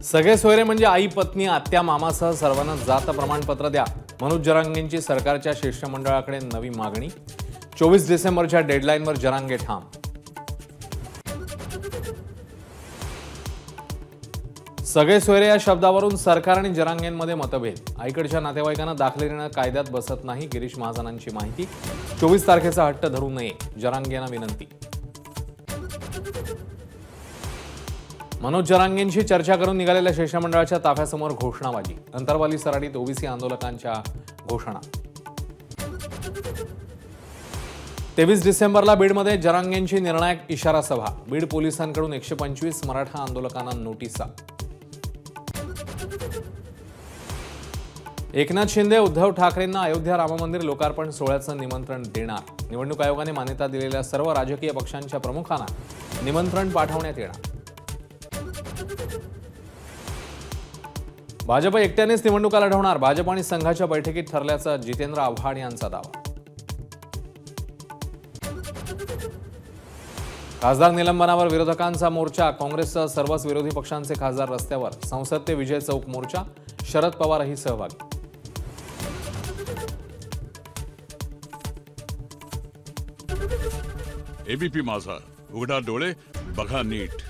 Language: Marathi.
सगळे सोयरे म्हणजे आई, पत्नी, आत्या, मामासह सर्वांना जात प्रमाणपत्र द्या. मनोज जरांगेंची सरकारच्या शिष्टमंडळाकडे नवी मागणी. 24 डिसेंबरच्या डेडलाईनवर जरांगे ठाम. सगळे सोयरे या शब्दावरून सरकार आणि जरांगेंमध्ये मतभेद. आईकडच्या नातेवाईकांना दाखले देणं कायद्यात बसत नाही. गिरीश महाजनांची माहिती. 24 तारखेचा हट्ट धरू नये, जरांगेंना विनंती. मनोज जरांगेंशी चर्चा करून निघालेल्या शिष्टमंडळाच्या ताफ्यासमोर घोषणाबाजी. अंतरवाली सराटीत ओबीसी आंदोलकांच्या घोषणा. 23 डिसेंबरला बीडमध्ये जरांगेंची निर्णायक इशारा सभा. बीड पोलिसांकडून 125 मराठा आंदोलकांना नोटिसा. एकनाथ शिंदे उद्धव ठाकरेंना अयोध्या राम मंदिर लोकार्पण सोहळ्याचं निमंत्रण देणार. निवडणूक आयोगाने मान्यता दिलेल्या सर्व राजकीय पक्षांच्या प्रमुखांना निमंत्रण पाठवण्यात येणार. भाजप एकट्यानेच निवडणुका लढवणार. भाजप आणि संघाच्या बैठकीत ठरल्याचा जितेंद्र आव्हाड यांचा दावा. खासदार निलंबनावर विरोधकांचा मोर्चा. काँग्रेससह सर्वच विरोधी पक्षांचे खासदार रस्त्यावर. संसद ते विजय चौक मोर्चा. शरद पवारही सहभागी. एबीपी माझा, उघडा डोळे बघा नीट.